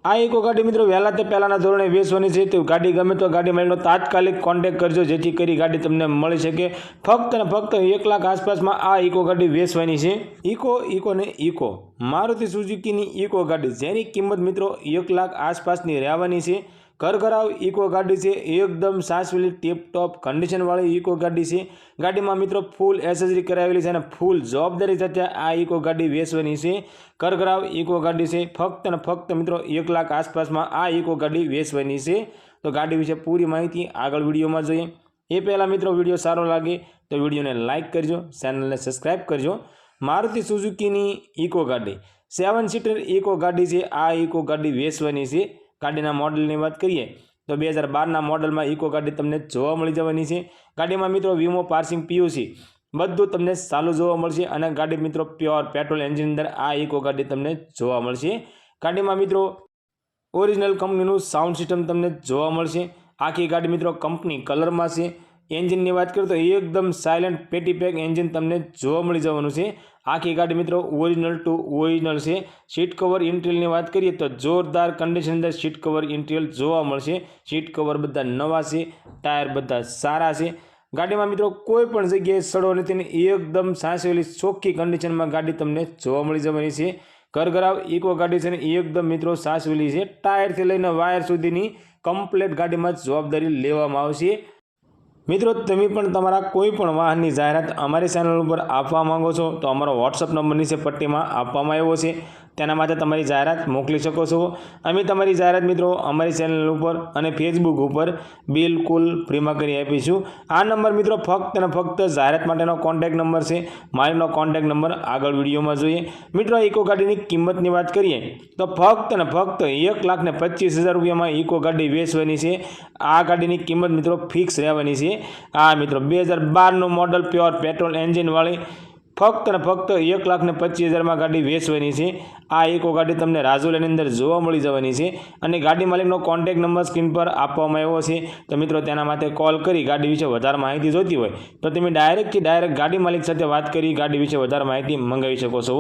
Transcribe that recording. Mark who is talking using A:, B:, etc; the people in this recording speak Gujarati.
A: આ ઇકો ગાડી મિત્રો વહેલા તે પહેલાંના ધોરણે વેચવાની છે, તો ગાડી ગમે તો ગાડી માલિકનો તાત્કાલિક કોન્ટેક્ટ કરજો, જેથી કરી ગાડી તમને મળી શકે. ફક્ત અને ફક્ત 1 લાખ આસપાસમાં આ ઇકો ગાડી વેચવાની છે. ઇકો મારુતિ સુઝુકીની ઇકો ગાડી, જેની કિંમત મિત્રો 1 લાખ આસપાસની રહેવાની છે. ઘરઘરાવ ઇકો ગાડી છે, એકદમ સાચવેલી ટીપટોપ કન્ડિશનવાળી ઇકો ગાડી છે. ગાડીમાં મિત્રો ફૂલ એસેસરી કરાવેલી છે અને ફૂલ જવાબદારી સાથે આ ઇકો ગાડી વેચવાની છે. ઘરઘરાવ ઇકો ગાડી છે, ફક્ત અને ફક્ત મિત્રો 1 લાખ આસપાસમાં આ ઇકો ગાડી વેચવાની છે. તો ગાડી વિશે પૂરી માહિતી આગળ વિડીયોમાં જોઈએ. એ પહેલાં મિત્રો વિડીયો સારો લાગે તો વિડીયોને લાઇક કરજો, ચેનલને સબસ્ક્રાઈબ કરજો. મારુતિ સુઝુકીની ઇકો ગાડી 7 સીટર ઇકો ગાડી છે. આ ઇકો ગાડી વેચવાની છે. ગાડીના મોડલની વાત કરીએ તો 2012ના મોડલમાં ઇકો ગાડી તમને જોવા મળી જવાની છે. ગાડીમાં મિત્રો વીમો, પાર્સિંગ, પીયુસી બધું તમને ચાલુ જોવા મળશે અને ગાડી મિત્રો પ્યોર પેટ્રોલ એન્જિન અંદર આ ઇકો ગાડી તમને જોવા મળશે. ગાડીમાં મિત્રો ઓરિજિનલ કંપનીનું સાઉન્ડ સિસ્ટમ તમને જોવા મળશે. આખી ગાડી મિત્રો કંપની કલરમાં છે. એન્જિનની વાત કરીએ તો એકદમ સાયલેન્ટ પેટી પેક એન્જિન તમને જોવા મળી જવાનું છે. આખી ગાડી મિત્રો ઓરિજિનલ ટુ ઓરિજિનલ છે. સીટ કવર ઇન્ટિરિયરની વાત કરીએ તો જોરદાર કન્ડિશન અંદર સીટ કવર ઇન્ટિરિયર જોવા મળશે. સીટ કવર બધા નવા છે, ટાયર બધા સારા છે. ગાડીમાં મિત્રો કોઈ પણ જગ્યાએ સડો નથી ને એકદમ સાચવેલી ચોખ્ખી કન્ડિશનમાં ગાડી તમને જોવા મળી જવાની છે. ઘરઘરાવ ઇકો ગાડી છે ને એકદમ મિત્રો સાચવેલી છે. ટાયરથી લઈને વાયર સુધીની કમ્પ્લેટ ગાડીમાં જવાબદારી લેવામાં આવશે. મિત્રો તમે પણ તમારા કોઈ પણ વાહનની જાહેરાત અમારી ચેનલ ઉપર આપવા માંગો છો તો અમારો વોટ્સઅપ નંબર નીચે પટ્ટીમાં આપવામાં આવ્યો છે, તેના માટે તમારી જાહેરાત મોકલી શકો છો. અમે તમારી જાહેરાત મિત્રો અમારી ચેનલ ઉપર અને ફેસબુક ઉપર બિલકુલ ફ્રીમાં કરી આપીશું. આ નંબર મિત્રો ફક્ત અને ફક્ત જાહેરાત માટેનો કોન્ટેક્ટ નંબર છે. માલિકનો કોન્ટેક્ટ નંબર આગળ વિડીયોમાં જોઈએ. મિત્રો ઇકો ગાડીની કિંમતની વાત કરીએ તો ફક્ત અને ફક્ત 1,25,000 રૂપિયામાં ઇકો ગાડી વેચવાની છે. આ ગાડીની કિંમત મિત્રો ફિક્સ રહેવાની છે. આ મિત્રો 2012નું મોડલ પ્યોર પેટ્રોલ એન્જિનવાળી ફક્ત અને ફક્ત 1,25,000માં ગાડી વેચવાની છે. આ ઇકો ગાડી તમને રાજુલાની અંદર જોવા મળી જવાની છે અને ગાડી માલિકનો કોન્ટેક્ટ નંબર સ્ક્રીન પર આપવામાં આવ્યો છે. તો મિત્રો તેના માટે કોલ કરી ગાડી વિશે વધારે માહિતી જોઈતી હોય તો તમે ડાયરેક્ટ ગાડી માલિક સાથે વાત કરી ગાડી વિશે વધારે માહિતી મંગાવી શકો છો.